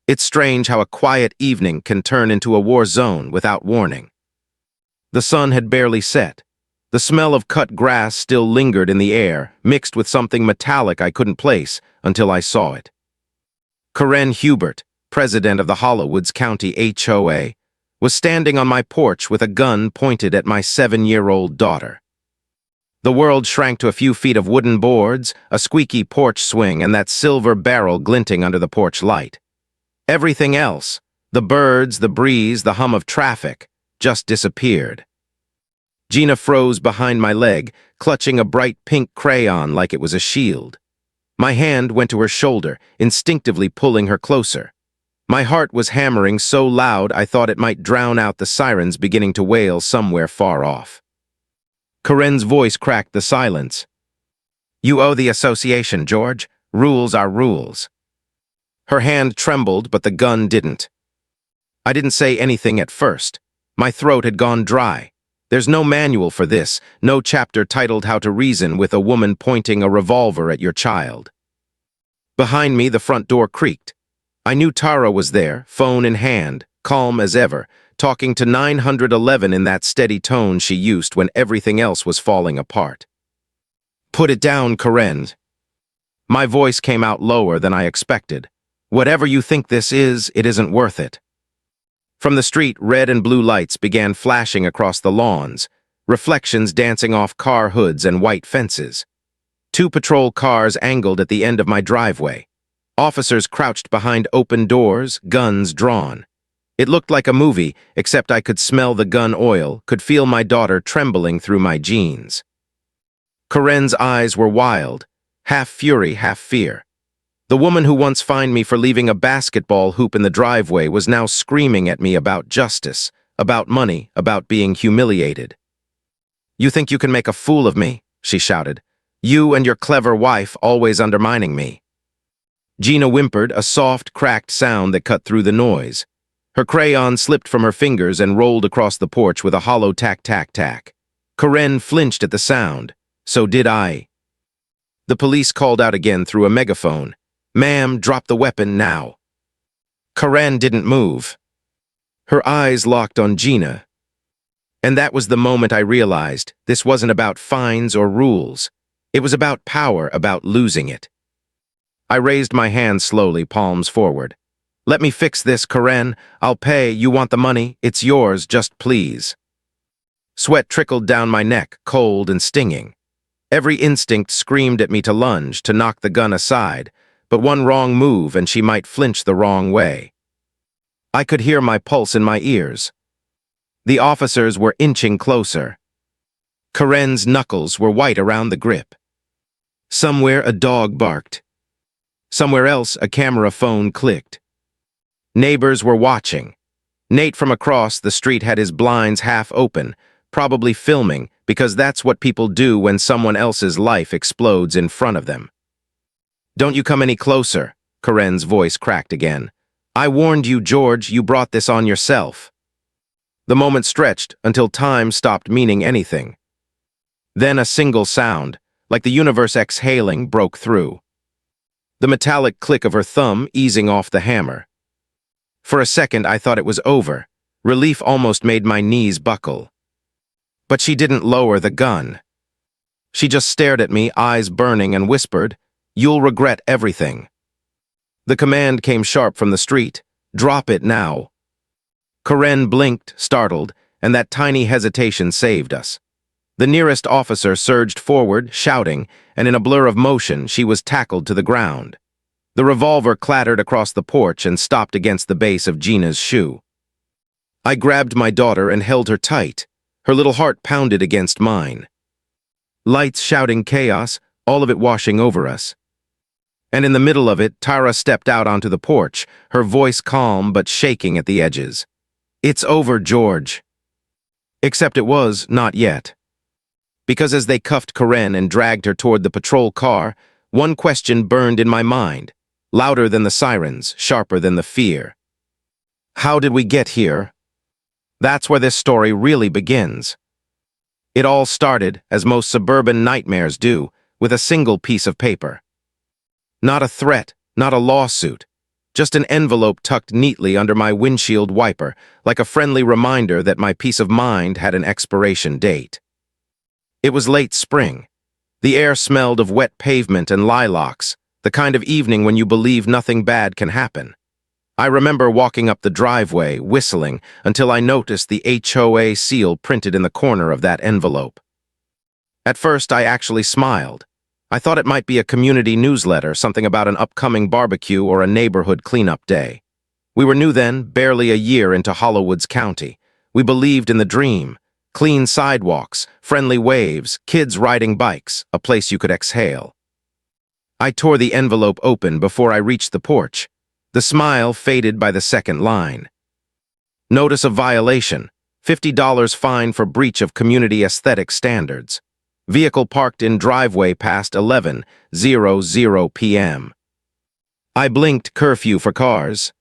It's strange how a quiet evening can turn into a war zone without warning. The sun had barely set. The smell of cut grass still lingered in the air, mixed with something metallic I couldn't place until I saw it. Karen Hubert, president of the Hollowoods County HOA, was standing on my porch with a gun pointed at my 7-year-old daughter. The world shrank to a few feet of wooden boards, a squeaky porch swing, and that silver barrel glinting under the porch light. Everything else, the birds, the breeze, the hum of traffic, just disappeared. Gina froze behind my leg, clutching a bright pink crayon like it was a shield. My hand went to her shoulder, instinctively pulling her closer. My heart was hammering so loud I thought it might drown out the sirens beginning to wail somewhere far off. Karen's voice cracked the silence. "You owe the association, George. Rules are rules." Her hand trembled, but the gun didn't. I didn't say anything at first. My throat had gone dry. There's no manual for this, no chapter titled How to Reason with a woman pointing a revolver at your child. Behind me, the front door creaked. I knew Tara was there, phone in hand, calm as ever, talking to 911 in that steady tone she used when everything else was falling apart. "Put it down, Karen." My voice came out lower than I expected. "Whatever you think this is, it isn't worth it." From the street, red and blue lights began flashing across the lawns, reflections dancing off car hoods and white fences. 2 patrol cars angled at the end of my driveway. Officers crouched behind open doors, guns drawn. It looked like a movie, except I could smell the gun oil, could feel my daughter trembling through my jeans. Karen's eyes were wild, half fury, half fear. The woman who once fined me for leaving a basketball hoop in the driveway was now screaming at me about justice, about money, about being humiliated. "You think you can make a fool of me?" she shouted. "You and your clever wife always undermining me." Gina whimpered, a soft, cracked sound that cut through the noise. Her crayon slipped from her fingers and rolled across the porch with a hollow tack-tack-tack. Karen flinched at the sound. So did I. The police called out again through a megaphone. "Ma'am, drop the weapon now." Karen didn't move. Her eyes locked on Gina. And that was the moment I realized this wasn't about fines or rules. It was about power, about losing it. I raised my hand slowly, palms forward. "Let me fix this, Karen. I'll pay. You want the money? It's yours, just please." Sweat trickled down my neck, cold and stinging. Every instinct screamed at me to lunge, to knock the gun aside, but one wrong move and she might flinch the wrong way. I could hear my pulse in my ears. The officers were inching closer. Karen's knuckles were white around the grip. Somewhere a dog barked. Somewhere else a camera phone clicked. Neighbors were watching. Nate from across the street had his blinds half open, probably filming, because that's what people do when someone else's life explodes in front of them. "Don't you come any closer," Karen's voice cracked again. "I warned you, George, you brought this on yourself." The moment stretched until time stopped meaning anything. Then a single sound, like the universe exhaling, broke through. The metallic click of her thumb easing off the hammer. For a second, I thought it was over. Relief almost made my knees buckle. But she didn't lower the gun. She just stared at me, eyes burning, and whispered, "You'll regret everything." The command came sharp from the street. "Drop it now." Karen blinked, startled, and that tiny hesitation saved us. The nearest officer surged forward, shouting, and in a blur of motion, she was tackled to the ground. The revolver clattered across the porch and stopped against the base of Gina's shoe. I grabbed my daughter and held her tight. Her little heart pounded against mine. Lights, shouting, chaos, all of it washing over us. And in the middle of it, Tara stepped out onto the porch, her voice calm but shaking at the edges. "It's over, George." Except it was not yet. Because as they cuffed Karen and dragged her toward the patrol car, one question burned in my mind, louder than the sirens, sharper than the fear. How did we get here? That's where this story really begins. It all started, as most suburban nightmares do, with a single piece of paper. Not a threat, not a lawsuit, Just an envelope tucked neatly under my windshield wiper, like a friendly reminder that my peace of mind had an expiration date. It was late spring. The air smelled of wet pavement and lilacs, the kind of evening when you believe nothing bad can happen. I remember walking up the driveway, whistling, until I noticed the HOA seal printed in the corner of that envelope. At first, I actually smiled. I thought it might be a community newsletter, something about an upcoming barbecue or a neighborhood cleanup day. We were new then, barely a year into Hollowoods County. We believed in the dream. Clean sidewalks, friendly waves, kids riding bikes, a place you could exhale. I tore the envelope open before I reached the porch. The smile faded by the second line. Notice of violation, $50 fine for breach of community aesthetic standards. Vehicle parked in driveway past 11:00 p.m. I blinked curfew for cars.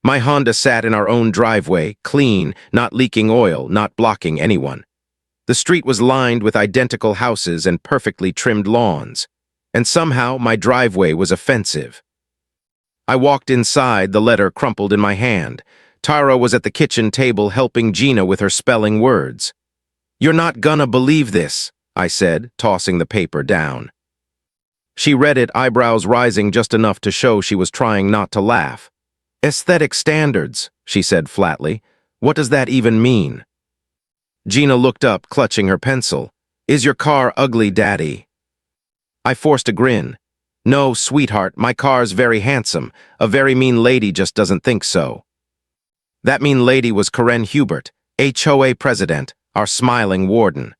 My Honda sat in our own driveway, clean, not leaking oil, not blocking anyone. The street was lined with identical houses and perfectly trimmed lawns. And somehow my driveway was offensive. I walked inside, the letter crumpled in my hand. Tara was at the kitchen table helping Gina with her spelling words. "You're not gonna believe this," I said, tossing the paper down. She read it, eyebrows rising just enough to show she was trying not to laugh. "Aesthetic standards," she said flatly. "What does that even mean?" Gina looked up, clutching her pencil. "Is your car ugly, Daddy?" I forced a grin. "No, sweetheart, my car's very handsome. A very mean lady just doesn't think so." That mean lady was Karen Hubert, HOA president, our smiling warden.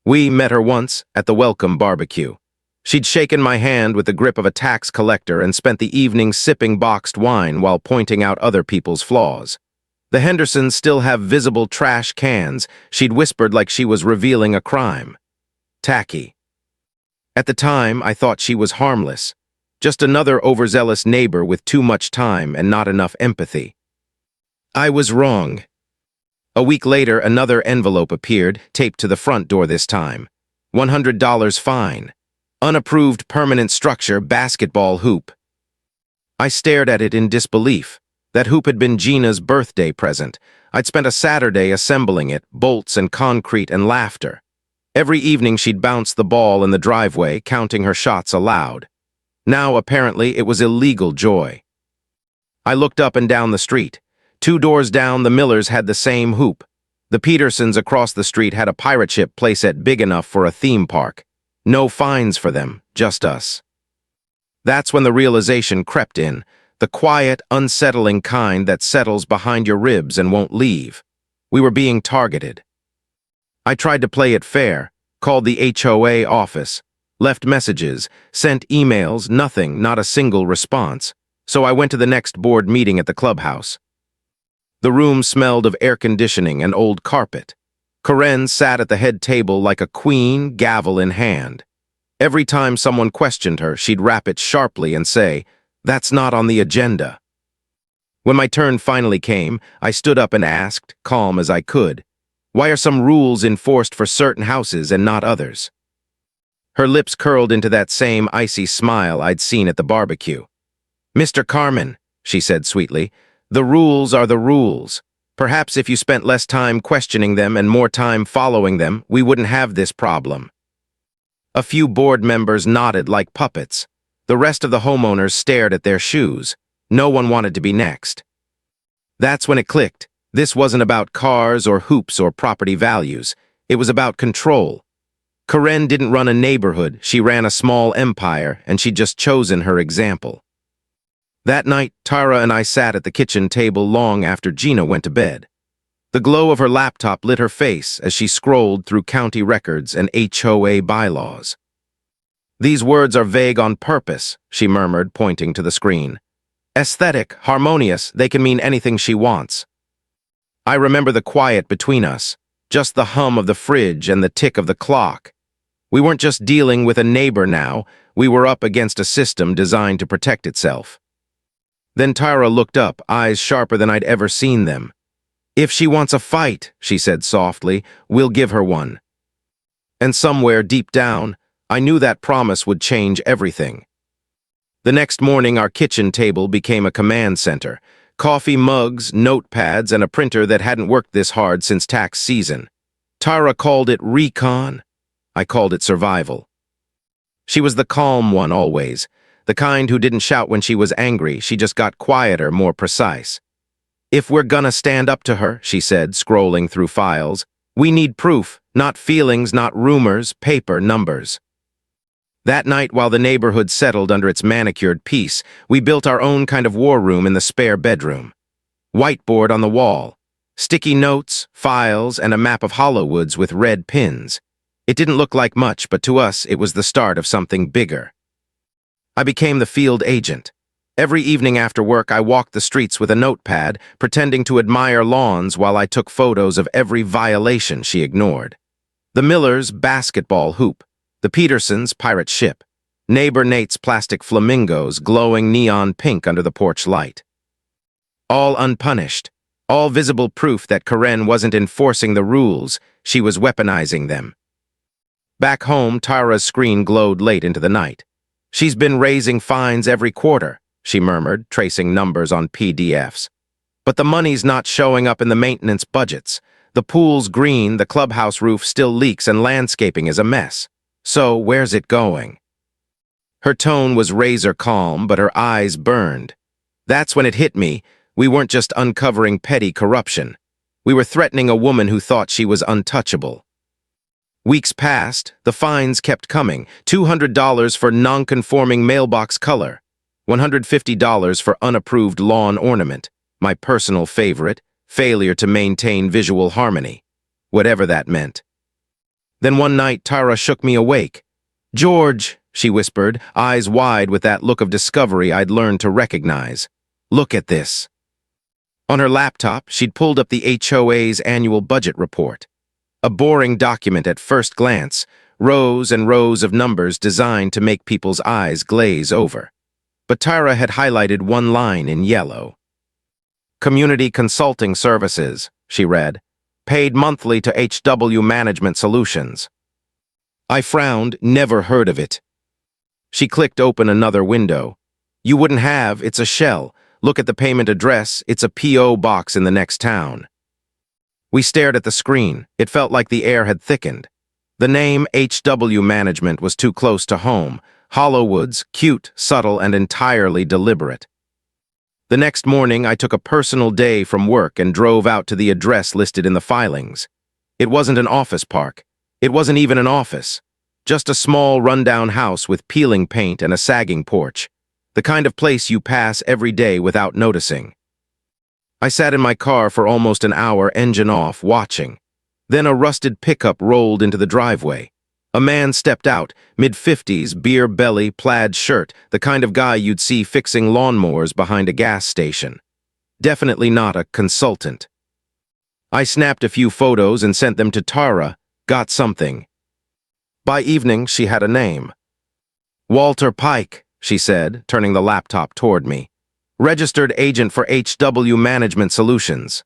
We met her once at the welcome barbecue. She'd shaken my hand with the grip of a tax collector and spent the evening sipping boxed wine while pointing out other people's flaws. The Hendersons still have visible trash cans, she'd whispered like she was revealing a crime. Tacky. At the time, I thought she was harmless. Just another overzealous neighbor with too much time and not enough empathy. I was wrong. A week later, another envelope appeared, taped to the front door this time. $100 fine. Unapproved permanent structure basketball hoop. I stared at it in disbelief. That hoop had been Gina's birthday present. I'd spent a Saturday assembling it, bolts and concrete and laughter. Every evening she'd bounce the ball in the driveway, counting her shots aloud. Now, apparently, it was illegal joy. I looked up and down the street. 2 doors down, the Millers had the same hoop. The Petersons across the street had a pirate ship playset big enough for a theme park. No fines for them, just us. That's when the realization crept in, the quiet, unsettling kind that settles behind your ribs and won't leave. We were being targeted. I tried to play it fair, called the HOA office, left messages, sent emails, nothing, not a single response. So I went to the next board meeting at the clubhouse. The room smelled of air conditioning and old carpet. Karen sat at the head table like a queen, gavel in hand. Every time someone questioned her, she'd rap it sharply and say, "That's not on the agenda." When my turn finally came, I stood up and asked, calm as I could, "Why are some rules enforced for certain houses and not others?" Her lips curled into that same icy smile I'd seen at the barbecue. "Mr. Carmen," she said sweetly, "the rules are the rules. Perhaps if you spent less time questioning them and more time following them, we wouldn't have this problem." A few board members nodded like puppets. The rest of the homeowners stared at their shoes. No one wanted to be next. That's when it clicked. This wasn't about cars or hoops or property values. It was about control. Karen didn't run a neighborhood, she ran a small empire, and she'd just chosen her example. That night, Tara and I sat at the kitchen table long after Gina went to bed. The glow of her laptop lit her face as she scrolled through county records and HOA bylaws. "These words are vague on purpose," she murmured, pointing to the screen. "Aesthetic, harmonious, they can mean anything she wants." I remember the quiet between us, just the hum of the fridge and the tick of the clock. We weren't just dealing with a neighbor now, we were up against a system designed to protect itself. Then Tyra looked up, eyes sharper than I'd ever seen them. "If she wants a fight," she said softly, "we'll give her one." And somewhere deep down, I knew that promise would change everything. The next morning, our kitchen table became a command center. Coffee mugs, notepads, and a printer that hadn't worked this hard since tax season. Tara called it recon. I called it survival. She was the calm one always, the kind who didn't shout when she was angry. She just got quieter, more precise. If we're gonna stand up to her, she said, scrolling through files, we need proof, not feelings, not rumors, paper, numbers. That night, while the neighborhood settled under its manicured peace, we built our own kind of war room in the spare bedroom. Whiteboard on the wall, sticky notes, files, and a map of Hollowoods with red pins. It didn't look like much, but to us, it was the start of something bigger. I became the field agent. Every evening after work, I walked the streets with a notepad, pretending to admire lawns while I took photos of every violation she ignored. The Millers' basketball hoop, the Petersons' pirate ship, neighbor Nate's plastic flamingos glowing neon pink under the porch light. All unpunished, all visible proof that Karen wasn't enforcing the rules, she was weaponizing them. Back home, Tara's screen glowed late into the night. She's been raising fines every quarter, she murmured, tracing numbers on PDFs. But the money's not showing up in the maintenance budgets. The pool's green, the clubhouse roof still leaks, and landscaping is a mess. So, where's it going? Her tone was razor calm, but her eyes burned. That's when it hit me. We weren't just uncovering petty corruption. We were threatening a woman who thought she was untouchable. Weeks passed, the fines kept coming. $200 for non-conforming mailbox color. $150 for unapproved lawn ornament. My personal favorite, failure to maintain visual harmony. Whatever that meant. Then one night, Tara shook me awake. "George," she whispered, eyes wide with that look of discovery I'd learned to recognize. "Look at this." On her laptop, she'd pulled up the HOA's annual budget report. A boring document at first glance, rows and rows of numbers designed to make people's eyes glaze over. But Tara had highlighted one line in yellow. "Community Consulting Services," she read. "Paid monthly to HW Management Solutions." I frowned, never heard of it. She clicked open another window. "You wouldn't have, it's a shell. Look at the payment address, it's a P.O. box in the next town." We stared at the screen. It felt like the air had thickened. The name HW Management was too close to home. Hollowoods, cute, subtle, and entirely deliberate. The next morning, I took a personal day from work and drove out to the address listed in the filings. It wasn't an office park. It wasn't even an office. Just a small, rundown house with peeling paint and a sagging porch. The kind of place you pass every day without noticing. I sat in my car for almost an hour, engine off, watching. Then a rusted pickup rolled into the driveway. A man stepped out, mid-50s, beer belly, plaid shirt, the kind of guy you'd see fixing lawnmowers behind a gas station. Definitely not a consultant. I snapped a few photos and sent them to Tara, got something. By evening, she had a name. "Walter Pike," she said, turning the laptop toward me. "Registered agent for HW Management Solutions."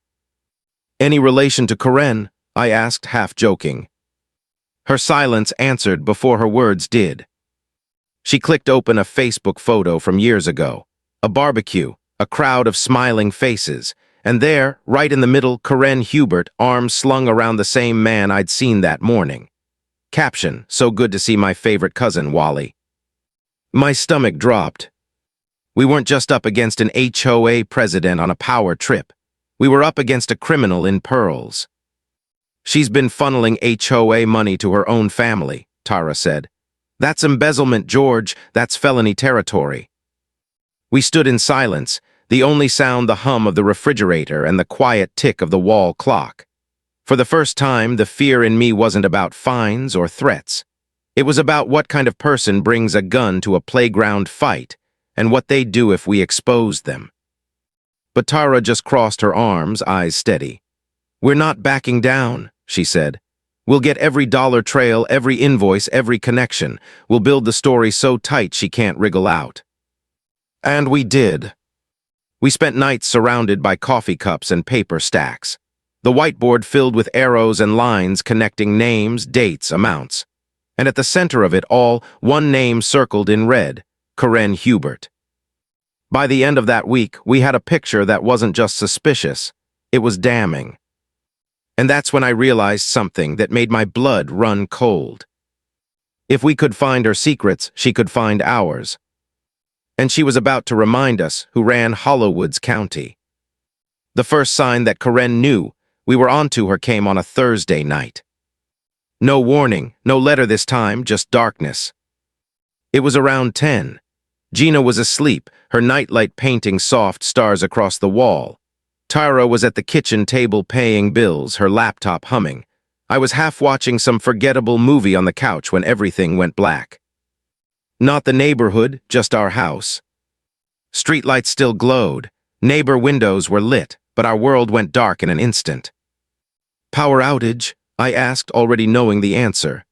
"Any relation to Karen?" I asked, half joking. Her silence answered before her words did. She clicked open a Facebook photo from years ago. A barbecue, a crowd of smiling faces, and there, right in the middle, Karen Hubert, arms slung around the same man I'd seen that morning. Caption, "So good to see my favorite cousin, Wally." My stomach dropped. We weren't just up against an HOA president on a power trip. We were up against a criminal in pearls. "She's been funneling HOA money to her own family," Tara said. "That's embezzlement, George. That's felony territory." We stood in silence, the only sound the hum of the refrigerator and the quiet tick of the wall clock. For the first time, the fear in me wasn't about fines or threats. It was about what kind of person brings a gun to a playground fight and what they'd do if we exposed them. But Tara just crossed her arms, eyes steady. "We're not backing down," she said. "We'll get every dollar trail, every invoice, every connection. We'll build the story so tight she can't wriggle out." And we did. We spent nights surrounded by coffee cups and paper stacks. The whiteboard filled with arrows and lines connecting names, dates, amounts. And at the center of it all, one name circled in red, Karen Hubert. By the end of that week, we had a picture that wasn't just suspicious, it was damning. And that's when I realized something that made my blood run cold. If we could find her secrets, she could find ours. And she was about to remind us who ran Hollowoods County. The first sign that Karen knew we were onto her came on a Thursday night. No warning, no letter this time, just darkness. It was around 10. Gina was asleep, her nightlight painting soft stars across the wall. Tyra was at the kitchen table paying bills, her laptop humming. I was half watching some forgettable movie on the couch when everything went black. Not the neighborhood, just our house. Streetlights still glowed. Neighbor windows were lit, but our world went dark in an instant. "Power outage?" I asked, already knowing the answer.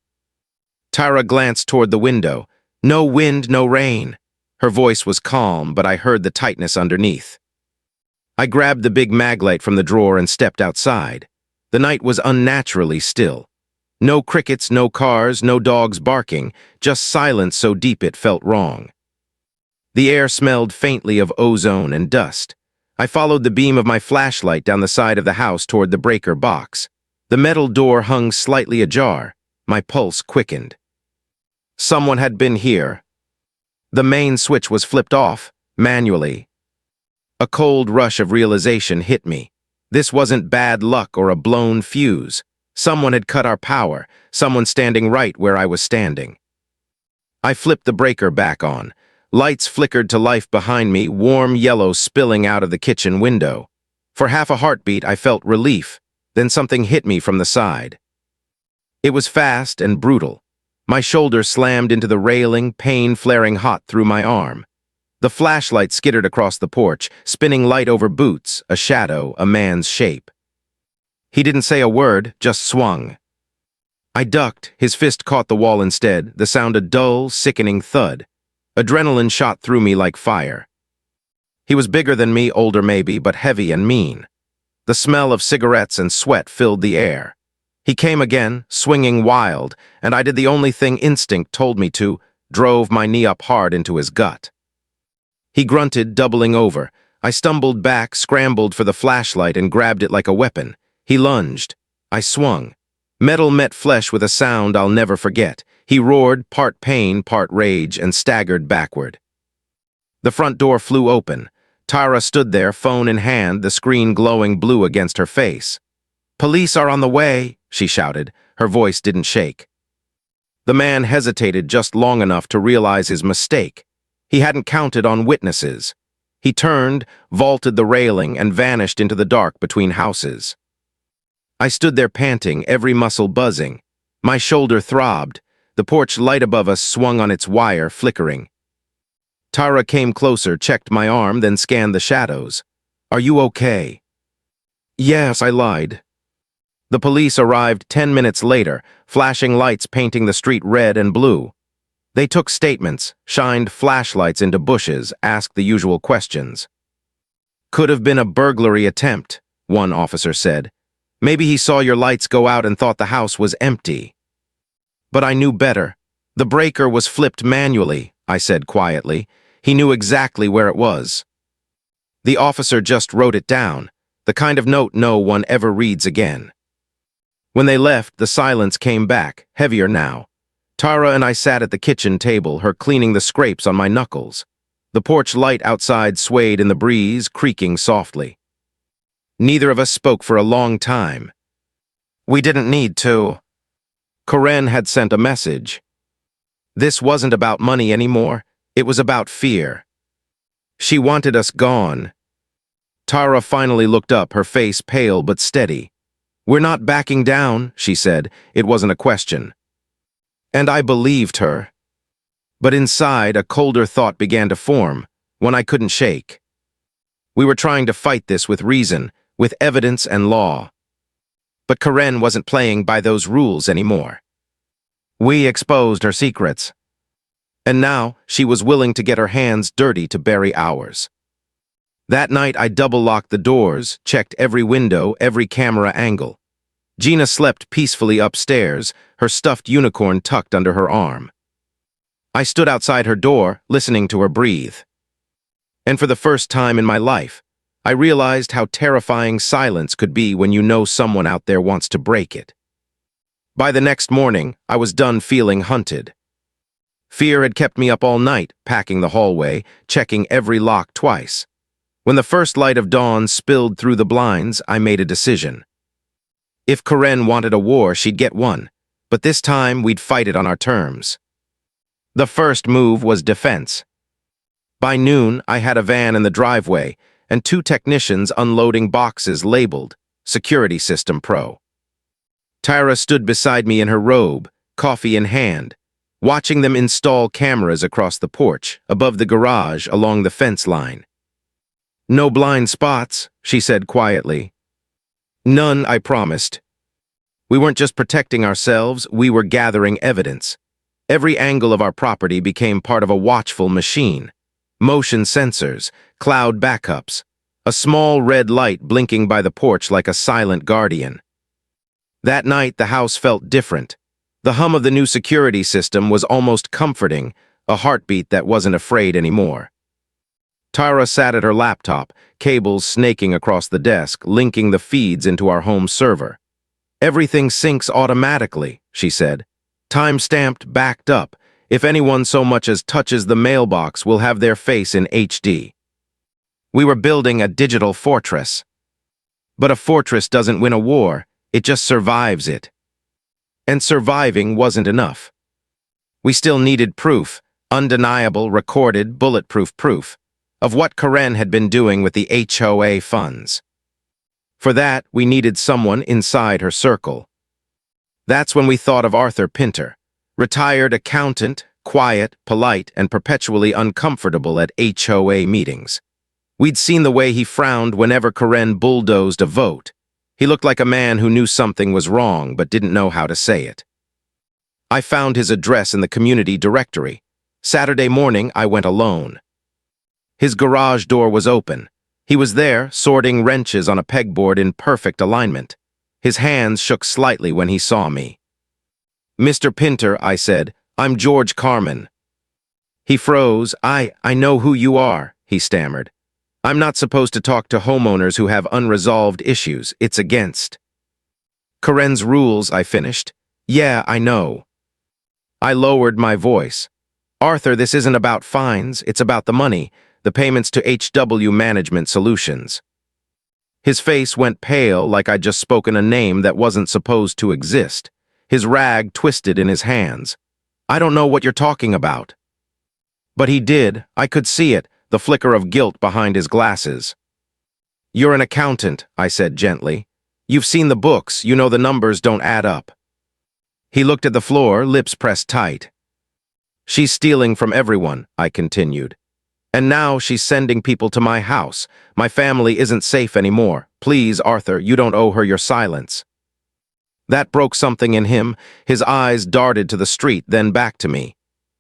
Tyra glanced toward the window. No wind, no rain. Her voice was calm, but I heard the tightness underneath. I grabbed the big maglite from the drawer and stepped outside. The night was unnaturally still. No crickets, no cars, no dogs barking, just silence so deep it felt wrong. The air smelled faintly of ozone and dust. I followed the beam of my flashlight down the side of the house toward the breaker box. The metal door hung slightly ajar. My pulse quickened. Someone had been here. The main switch was flipped off, manually. A cold rush of realization hit me. This wasn't bad luck or a blown fuse. Someone had cut our power, someone standing right where I was standing. I flipped the breaker back on. Lights flickered to life behind me, warm yellow spilling out of the kitchen window. For half a heartbeat, I felt relief. Then something hit me from the side. It was fast and brutal. My shoulder slammed into the railing, pain flaring hot through my arm. The flashlight skittered across the porch, spinning light over boots, a shadow, a man's shape. He didn't say a word, just swung. I ducked, his fist caught the wall instead, the sound a dull, sickening thud. Adrenaline shot through me like fire. He was bigger than me, older maybe, but heavy and mean. The smell of cigarettes and sweat filled the air. He came again, swinging wild, and I did the only thing instinct told me to, drove my knee up hard into his gut. He grunted, doubling over. I stumbled back, scrambled for the flashlight, and grabbed it like a weapon. He lunged. I swung. Metal met flesh with a sound I'll never forget. He roared, part pain, part rage, and staggered backward. The front door flew open. Tyra stood there, phone in hand, the screen glowing blue against her face. "Police are on the way," she shouted. Her voice didn't shake. The man hesitated just long enough to realize his mistake. He hadn't counted on witnesses. He turned, vaulted the railing, and vanished into the dark between houses. I stood there panting, every muscle buzzing. My shoulder throbbed. The porch light above us swung on its wire, flickering. Tyra came closer, checked my arm, then scanned the shadows. "Are you okay?" "Yes," I lied. The police arrived 10 minutes later, flashing lights painting the street red and blue. They took statements, shined flashlights into bushes, asked the usual questions. "Could have been a burglary attempt," one officer said. "Maybe he saw your lights go out and thought the house was empty." But I knew better. "The breaker was flipped manually," I said quietly. He knew exactly where it was. The officer just wrote it down, the kind of note no one ever reads again. When they left, the silence came back, heavier now. Tyra and I sat at the kitchen table, her cleaning the scrapes on my knuckles. The porch light outside swayed in the breeze, creaking softly. Neither of us spoke for a long time. We didn't need to. Karen had sent a message. This wasn't about money anymore. It was about fear. She wanted us gone. Tyra finally looked up, her face pale but steady. "We're not backing down," she said. It wasn't a question. And I believed her. But inside, a colder thought began to form, one I couldn't shake. We were trying to fight this with reason, with evidence and law. But Karen wasn't playing by those rules anymore. We exposed her secrets. And now, she was willing to get her hands dirty to bury ours. That night, I double-locked the doors, checked every window, every camera angle. Gina slept peacefully upstairs, her stuffed unicorn tucked under her arm. I stood outside her door, listening to her breathe. And for the first time in my life, I realized how terrifying silence could be when you know someone out there wants to break it. By the next morning, I was done feeling hunted. Fear had kept me up all night, packing the hallway, checking every lock twice. When the first light of dawn spilled through the blinds, I made a decision. If Karen wanted a war, she'd get one, but this time we'd fight it on our terms. The first move was defense. By noon, I had a van in the driveway and 2 technicians unloading boxes labeled Security System Pro. Tyra stood beside me in her robe, coffee in hand, watching them install cameras across the porch, above the garage, along the fence line. "No blind spots," she said quietly. "None," I promised. We weren't just protecting ourselves, we were gathering evidence. Every angle of our property became part of a watchful machine. Motion sensors, cloud backups, a small red light blinking by the porch like a silent guardian. That night, the house felt different. The hum of the new security system was almost comforting, a heartbeat that wasn't afraid anymore. Tyra sat at her laptop, cables snaking across the desk, linking the feeds into our home server. "Everything syncs automatically," she said. "Time-stamped, backed up. If anyone so much as touches the mailbox will have their face in HD." We were building a digital fortress. But a fortress doesn't win a war, it just survives it. And surviving wasn't enough. We still needed proof, undeniable, recorded, bulletproof proof, of what Karen had been doing with the HOA funds. For that, we needed someone inside her circle. That's when we thought of Arthur Pinter, retired accountant, quiet, polite, and perpetually uncomfortable at HOA meetings. We'd seen the way he frowned whenever Karen bulldozed a vote. He looked like a man who knew something was wrong but didn't know how to say it. I found his address in the community directory. Saturday morning, I went alone. His garage door was open. He was there, sorting wrenches on a pegboard in perfect alignment. His hands shook slightly when he saw me. "Mr. Pinter," I said, "I'm George Carmen." He froze. I know who you are," he stammered. "I'm not supposed to talk to homeowners who have unresolved issues. It's against Karen's rules," I finished. "Yeah, I know." I lowered my voice. "Arthur, this isn't about fines. It's about the money, the payments to HW Management Solutions." His face went pale like I'd just spoken a name that wasn't supposed to exist. His rag twisted in his hands. "I don't know what you're talking about." But he did. I could see it, the flicker of guilt behind his glasses. "You're an accountant," I said gently. "You've seen the books, you know the numbers don't add up." He looked at the floor, lips pressed tight. "She's stealing from everyone," I continued. "And now she's sending people to my house. My family isn't safe anymore. Please, Arthur, you don't owe her your silence." That broke something in him. His eyes darted to the street, then back to me.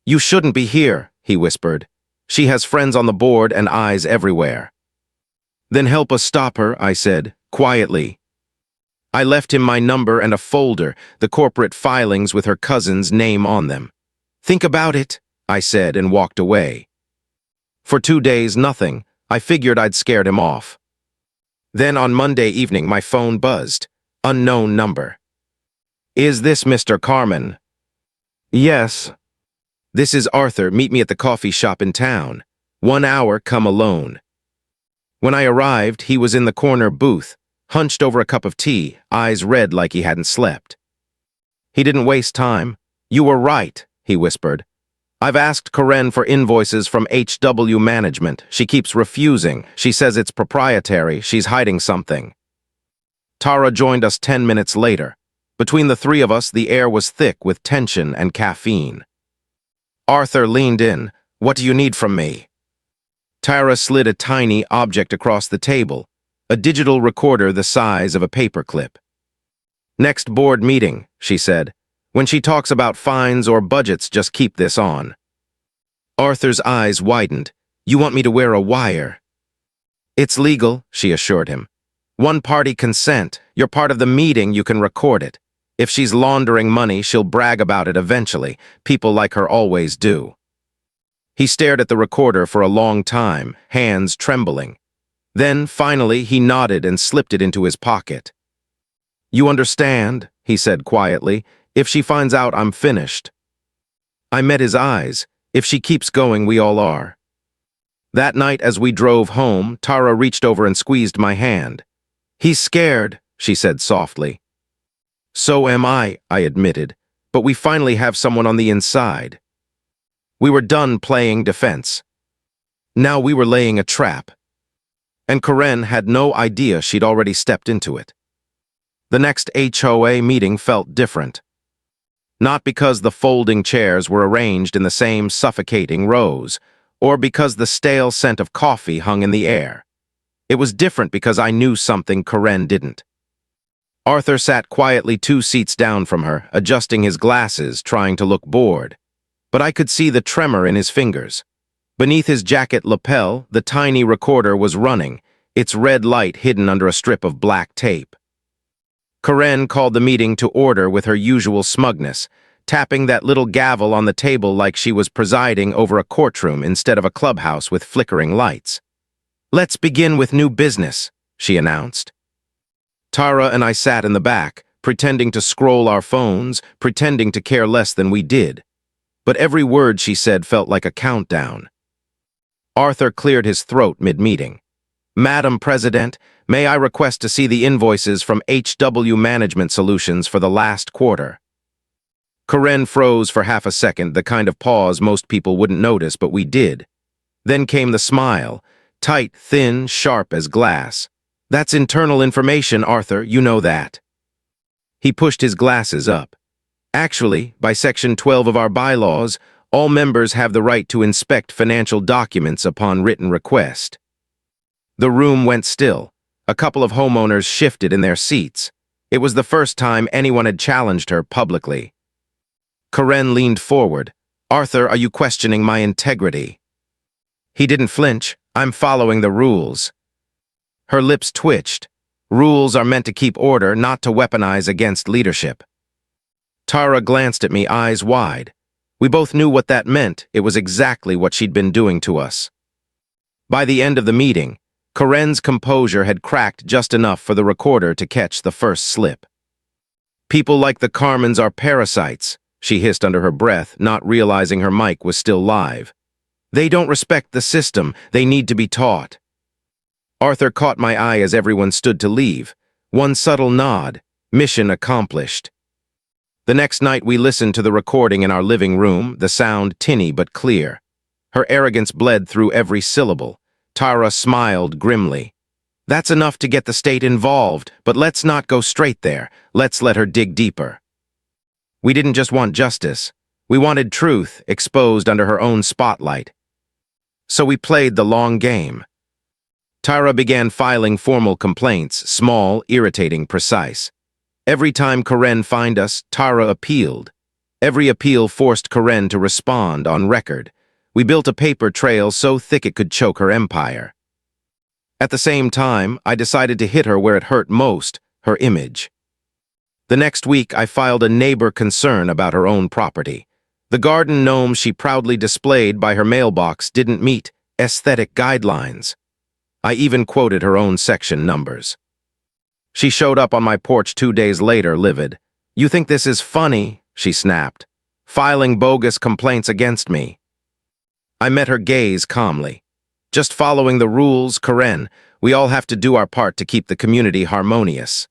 "You shouldn't be here," he whispered. "She has friends on the board and eyes everywhere." "Then help us stop her," I said, quietly. I left him my number and a folder, the corporate filings with her cousin's name on them. "Think about it," I said, and walked away. For 2 days, nothing. I figured I'd scared him off. Then on Monday evening, my phone buzzed. Unknown number. "Is this Mr. Carmen?" "Yes." "This is Arthur. Meet me at the coffee shop in town. 1 hour, come alone." When I arrived, he was in the corner booth, hunched over a cup of tea, eyes red like he hadn't slept. He didn't waste time. "You were right," he whispered. "I've asked Karen for invoices from HW Management. She keeps refusing. She says it's proprietary. She's hiding something." Tara joined us 10 minutes later. Between the 3 of us, the air was thick with tension and caffeine. Arthur leaned in. "What do you need from me?" Tara slid a tiny object across the table, a digital recorder the size of a paperclip. "Next board meeting," she said. "When she talks about fines or budgets, just keep this on." Arthur's eyes widened. "You want me to wear a wire?" "It's legal," she assured him. "One-party consent. You're part of the meeting, you can record it. If she's laundering money, she'll brag about it eventually. People like her always do." He stared at the recorder for a long time, hands trembling. Then, finally, he nodded and slipped it into his pocket. "You understand," he said quietly. "If she finds out, I'm finished." I met his eyes. If she keeps going, we all are. That night, as we drove home, Tara reached over and squeezed my hand. "He's scared," she said softly. "So am I admitted, but we finally have someone on the inside." We were done playing defense. Now we were laying a trap. And Karen had no idea she'd already stepped into it. The next HOA meeting felt different. Not because the folding chairs were arranged in the same suffocating rows, or because the stale scent of coffee hung in the air. It was different because I knew something Karen didn't. Arthur sat quietly 2 seats down from her, adjusting his glasses, trying to look bored. But I could see the tremor in his fingers. Beneath his jacket lapel, the tiny recorder was running, its red light hidden under a strip of black tape. Karen called the meeting to order with her usual smugness, tapping that little gavel on the table like she was presiding over a courtroom instead of a clubhouse with flickering lights. "Let's begin with new business," she announced. Tara and I sat in the back, pretending to scroll our phones, pretending to care less than we did. But every word she said felt like a countdown. Arthur cleared his throat mid-meeting. "Madam President, may I request to see the invoices from HW Management Solutions for the last quarter?" Karen froze for half a second, the kind of pause most people wouldn't notice, but we did. Then came the smile, tight, thin, sharp as glass. "That's internal information, Arthur, you know that." He pushed his glasses up. "Actually, by Section 12 of our bylaws, all members have the right to inspect financial documents upon written request." The room went still. A couple of homeowners shifted in their seats. It was the first time anyone had challenged her publicly. Karen leaned forward. "Arthur, are you questioning my integrity?" He didn't flinch. "I'm following the rules." Her lips twitched. Rules are meant to keep order, not to weaponize against leadership. Tara glanced at me, eyes wide. We both knew what that meant. It was exactly what she'd been doing to us. By the end of the meeting, Karen's composure had cracked just enough for the recorder to catch the first slip. "People like the Carmans are parasites," she hissed under her breath, not realizing her mic was still live. "They don't respect the system. They need to be taught." Arthur caught my eye as everyone stood to leave. One subtle nod. Mission accomplished. The next night we listened to the recording in our living room, the sound tinny but clear. Her arrogance bled through every syllable. Tara smiled grimly. "That's enough to get the state involved, but let's not go straight there. Let's let her dig deeper." We didn't just want justice. We wanted truth exposed under her own spotlight. So we played the long game. Tara began filing formal complaints, small, irritating, precise. Every time Karen fined us, Tara appealed. Every appeal forced Karen to respond on record. We built a paper trail so thick it could choke her empire. At the same time, I decided to hit her where it hurt most, her image. The next week, I filed a neighbor concern about her own property. The garden gnome she proudly displayed by her mailbox didn't meet aesthetic guidelines. I even quoted her own section numbers. She showed up on my porch 2 days later, livid. "You think this is funny?" she snapped. "Filing bogus complaints against me." I met her gaze calmly. "Just following the rules, Karen. We all have to do our part to keep the community harmonious."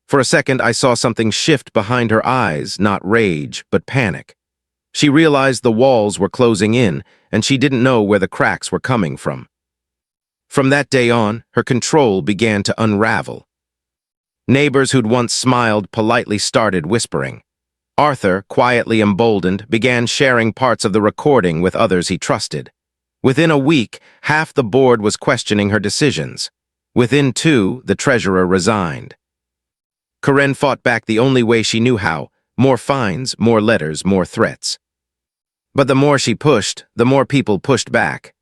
For a second, I saw something shift behind her eyes, not rage, but panic. She realized the walls were closing in, and she didn't know where the cracks were coming from. From that day on, her control began to unravel. Neighbors who'd once smiled politely started whispering. Arthur, quietly emboldened, began sharing parts of the recording with others he trusted. Within a week, half the board was questioning her decisions. Within 2, the treasurer resigned. Karen fought back the only way she knew how: more fines, more letters, more threats. But the more she pushed, the more people pushed back.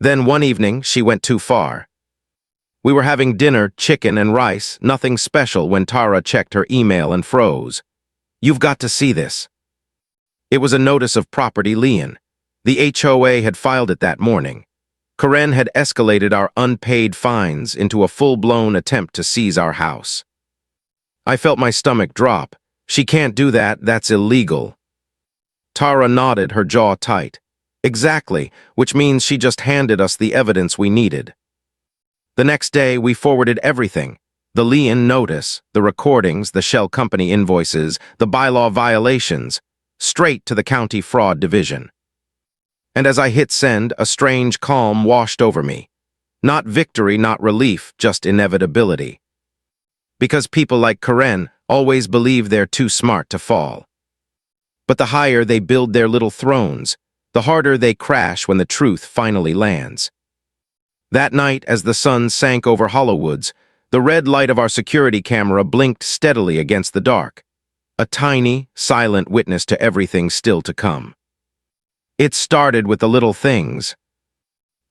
Then one evening, she went too far. We were having dinner, chicken and rice, nothing special, when Tara checked her email and froze. "You've got to see this." It was a notice of property lien. The HOA had filed it that morning. Karen had escalated our unpaid fines into a full-blown attempt to seize our house. I felt my stomach drop. She can't do that, that's illegal. Tara nodded, her jaw tight. Exactly, which means she just handed us the evidence we needed. The next day, we forwarded everything. The lien notice, the recordings, the shell company invoices, the bylaw violations, straight to the county fraud division. And as I hit send, a strange calm washed over me. Not victory, not relief, just inevitability. Because people like Karen always believe they're too smart to fall. But the higher they build their little thrones, the harder they crash when the truth finally lands. That night, as the sun sank over Hollowwoods, the red light of our security camera blinked steadily against the dark, a tiny, silent witness to everything still to come. It started with the little things.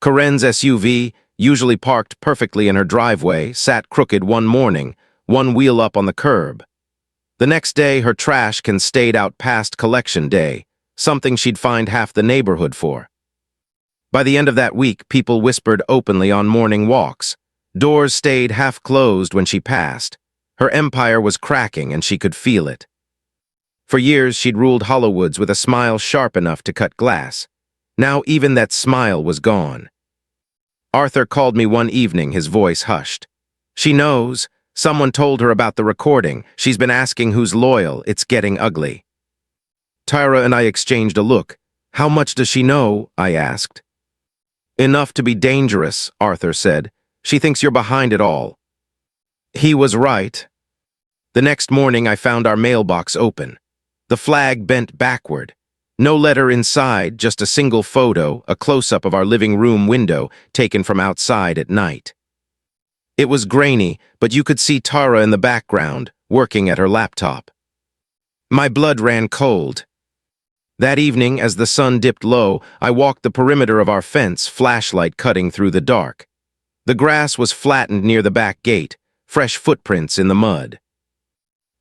Karen's SUV, usually parked perfectly in her driveway, sat crooked one morning, one wheel up on the curb. The next day, her trash can stayed out past collection day, something she'd fined half the neighborhood for. By the end of that week, people whispered openly on morning walks. Doors stayed half closed when she passed. Her empire was cracking, and she could feel it. For years, she'd ruled Hollowwoods with a smile sharp enough to cut glass. Now even that smile was gone. Arthur called me one evening, his voice hushed. She knows. Someone told her about the recording. She's been asking who's loyal. It's getting ugly. Tyra and I exchanged a look. How much does she know? I asked. Enough to be dangerous, Arthur said. She thinks you're behind it all. He was right. The next morning, I found our mailbox open. The flag bent backward. No letter inside, just a single photo, a close-up of our living room window, taken from outside at night. It was grainy, but you could see Tara in the background, working at her laptop. My blood ran cold. That evening, as the sun dipped low, I walked the perimeter of our fence, flashlight cutting through the dark. The grass was flattened near the back gate, fresh footprints in the mud.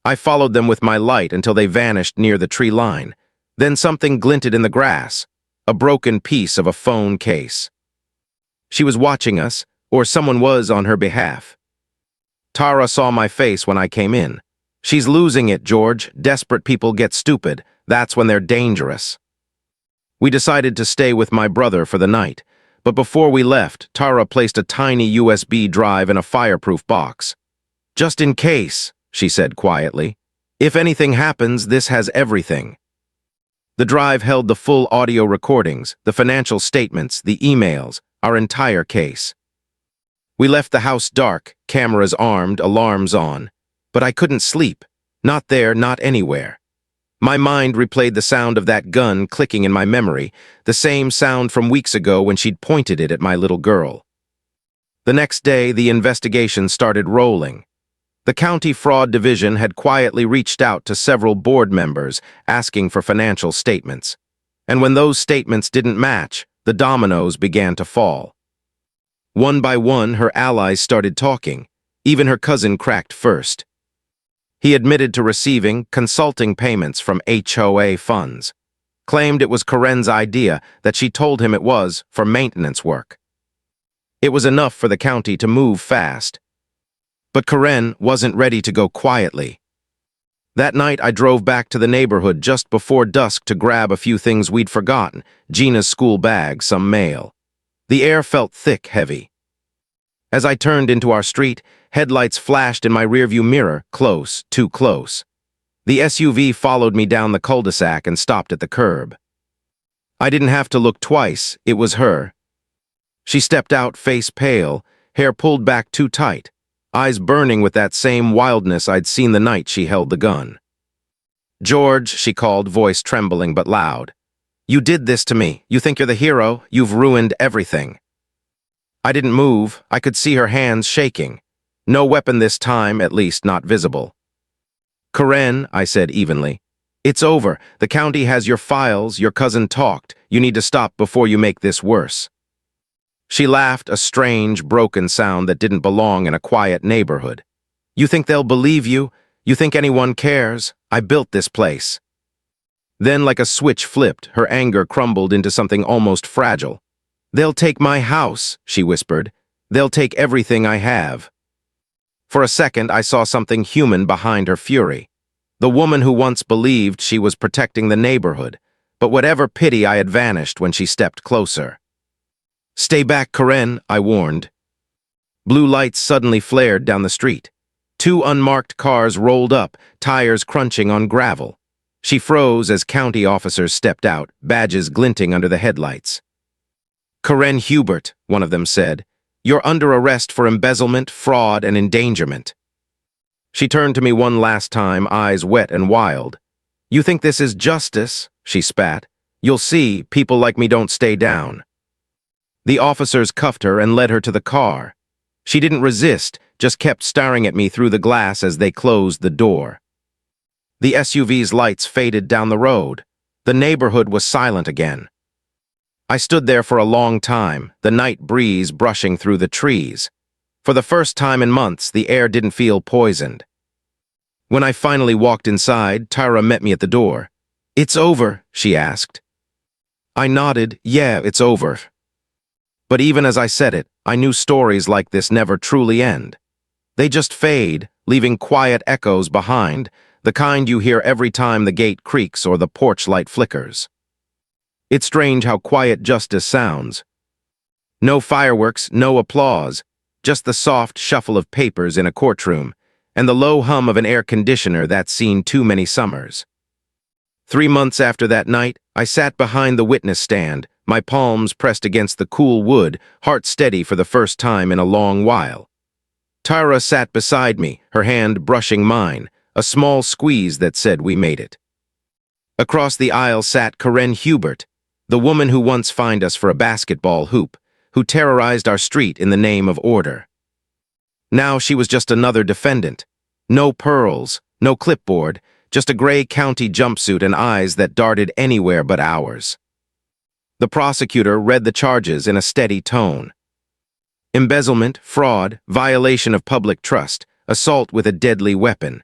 I followed them with my light until they vanished near the tree line. Then something glinted in the grass, a broken piece of a phone case. She was watching us, or someone was on her behalf. Tara saw my face when I came in. She's losing it, George. Desperate people get stupid. That's when they're dangerous. We decided to stay with my brother for the night, but before we left, Tara placed a tiny USB drive in a fireproof box. Just in case, she said quietly. If anything happens, this has everything. The drive held the full audio recordings, the financial statements, the emails, our entire case. We left the house dark, cameras armed, alarms on. But I couldn't sleep. Not there, not anywhere. My mind replayed the sound of that gun clicking in my memory, the same sound from weeks ago when she'd pointed it at my little girl. The next day, the investigation started rolling. The county fraud division had quietly reached out to several board members asking for financial statements. And when those statements didn't match, the dominoes began to fall. One by one, her allies started talking. Even her cousin cracked first. He admitted to receiving consulting payments from HOA funds, claimed it was Karen's idea, that she told him it was for maintenance work. It was enough for the county to move fast. But Karen wasn't ready to go quietly. That night, I drove back to the neighborhood just before dusk to grab a few things we'd forgotten, Gina's school bag, some mail. The air felt thick, heavy. As I turned into our street, headlights flashed in my rearview mirror, close, too close. The SUV followed me down the cul-de-sac and stopped at the curb. I didn't have to look twice, it was her. She stepped out, face pale, hair pulled back too tight, eyes burning with that same wildness I'd seen the night she held the gun. "George," she called, voice trembling but loud. "You did this to me. You think you're the hero? You've ruined everything." I didn't move. I could see her hands shaking. No weapon this time, at least not visible. "Karen," I said evenly, "it's over. The county has your files. Your cousin talked. You need to stop before you make this worse." She laughed, a strange, broken sound that didn't belong in a quiet neighborhood. "You think they'll believe you? You think anyone cares? I built this place." Then, like a switch flipped, her anger crumbled into something almost fragile. "They'll take my house," she whispered. "They'll take everything I have." For a second, I saw something human behind her fury. The woman who once believed she was protecting the neighborhood, but whatever pity I had vanished when she stepped closer. "Stay back, Karen," I warned. Blue lights suddenly flared down the street. Two unmarked cars rolled up, tires crunching on gravel. She froze as county officers stepped out, badges glinting under the headlights. "Karen Hubert," one of them said, "you're under arrest for embezzlement, fraud, and endangerment." She turned to me one last time, eyes wet and wild. "You think this is justice?" she spat. "You'll see, people like me don't stay down." The officers cuffed her and led her to the car. She didn't resist, just kept staring at me through the glass as they closed the door. The SUV's lights faded down the road. The neighborhood was silent again. I stood there for a long time, the night breeze brushing through the trees. For the first time in months, the air didn't feel poisoned. When I finally walked inside, Tyra met me at the door. "It's over," she asked. I nodded, "Yeah, it's over." But even as I said it, I knew stories like this never truly end. They just fade, leaving quiet echoes behind, the kind you hear every time the gate creaks or the porch light flickers. It's strange how quiet justice sounds. No fireworks, no applause, just the soft shuffle of papers in a courtroom, and the low hum of an air conditioner that's seen too many summers. 3 months after that night, I sat behind the witness stand, my palms pressed against the cool wood, heart steady for the first time in a long while. Tyra sat beside me, her hand brushing mine, a small squeeze that said we made it. Across the aisle sat Karen Hubert, the woman who once fined us for a basketball hoop, who terrorized our street in the name of order. Now she was just another defendant. No pearls, no clipboard, just a gray county jumpsuit and eyes that darted anywhere but ours. The prosecutor read the charges in a steady tone. Embezzlement, fraud, violation of public trust, assault with a deadly weapon.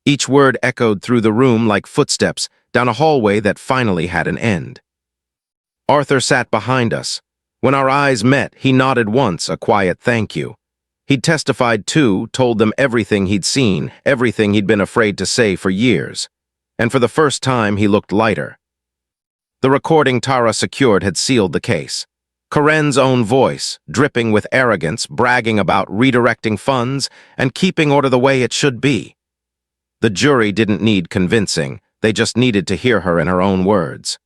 Each word echoed through the room like footsteps down a hallway that finally had an end. Arthur sat behind us. When our eyes met, he nodded once, a quiet thank you. He'd testified too, told them everything he'd seen, everything he'd been afraid to say for years. And for the first time, he looked lighter. The recording Tara secured had sealed the case. Karen's own voice, dripping with arrogance, bragging about redirecting funds and keeping order the way it should be. The jury didn't need convincing, they just needed to hear her in her own words.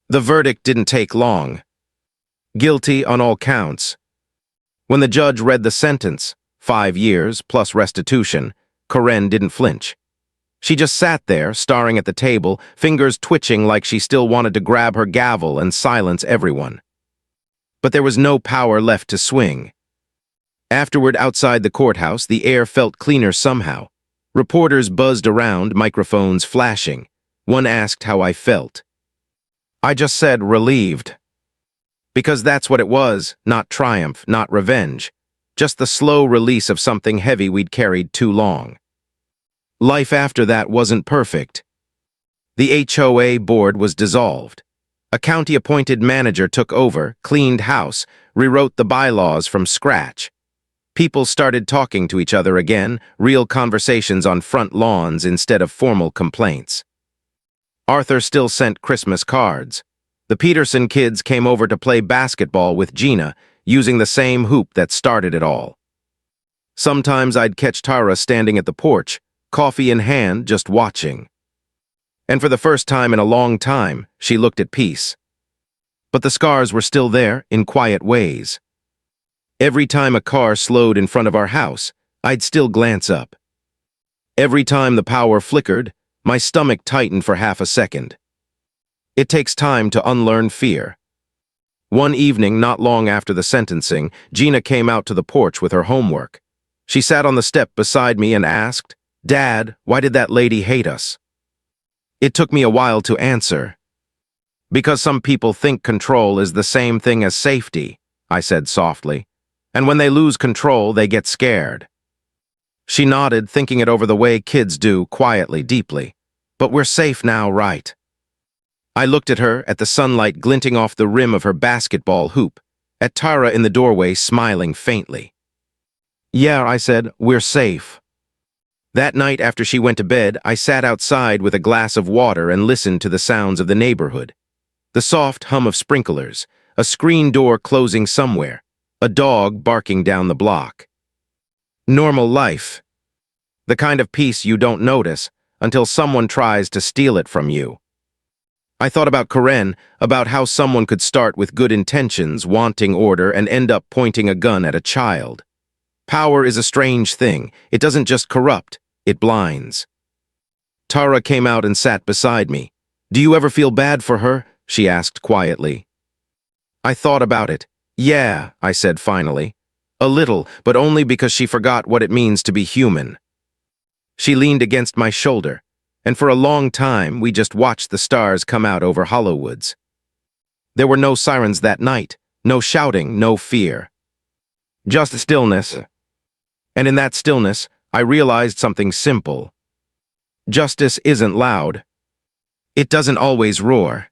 The verdict didn't take long. Guilty on all counts. When the judge read the sentence, 5 years plus restitution, Karen didn't flinch. She just sat there, staring at the table, fingers twitching like she still wanted to grab her gavel and silence everyone. But there was no power left to swing. Afterward, outside the courthouse, the air felt cleaner somehow. Reporters buzzed around, microphones flashing. One asked how I felt. I just said relieved. Because that's what it was, not triumph, not revenge. Just the slow release of something heavy we'd carried too long. Life after that wasn't perfect. The HOA board was dissolved. A county-appointed manager took over, cleaned house, rewrote the bylaws from scratch. People started talking to each other again, real conversations on front lawns instead of formal complaints. Arthur still sent Christmas cards. The Peterson kids came over to play basketball with Gina, using the same hoop that started it all. Sometimes I'd catch Tara standing at the porch, coffee in hand, just watching. And for the first time in a long time, she looked at peace. But the scars were still there, in quiet ways. Every time a car slowed in front of our house, I'd still glance up. Every time the power flickered, my stomach tightened for half a second. It takes time to unlearn fear. One evening, not long after the sentencing, Gina came out to the porch with her homework. She sat on the step beside me and asked, "Dad, why did that lady hate us?" It took me a while to answer. "Because some people think control is the same thing as safety," I said softly. "And when they lose control, they get scared." She nodded, thinking it over the way kids do, quietly, deeply. But we're safe now, right? I looked at her, at the sunlight glinting off the rim of her basketball hoop, at Tara in the doorway smiling faintly. Yeah, I said, we're safe. That night after she went to bed, I sat outside with a glass of water and listened to the sounds of the neighborhood. The soft hum of sprinklers, a screen door closing somewhere, a dog barking down the block. Normal life. The kind of peace you don't notice until someone tries to steal it from you. I thought about Karen, about how someone could start with good intentions, wanting order, and end up pointing a gun at a child. Power is a strange thing. It doesn't just corrupt, it blinds. Tara came out and sat beside me. Do you ever feel bad for her? She asked quietly. I thought about it. Yeah, I said finally. A little, but only because she forgot what it means to be human. She leaned against my shoulder, and for a long time we just watched the stars come out over Hollowwoods. There were no sirens that night, no shouting, no fear. Just stillness. And in that stillness, I realized something simple. Justice isn't loud. It doesn't always roar.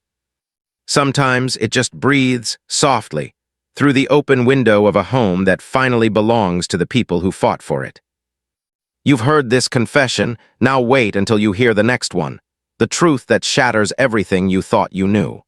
Sometimes it just breathes softly through the open window of a home that finally belongs to the people who fought for it. You've heard this confession, now wait until you hear the next one, the truth that shatters everything you thought you knew.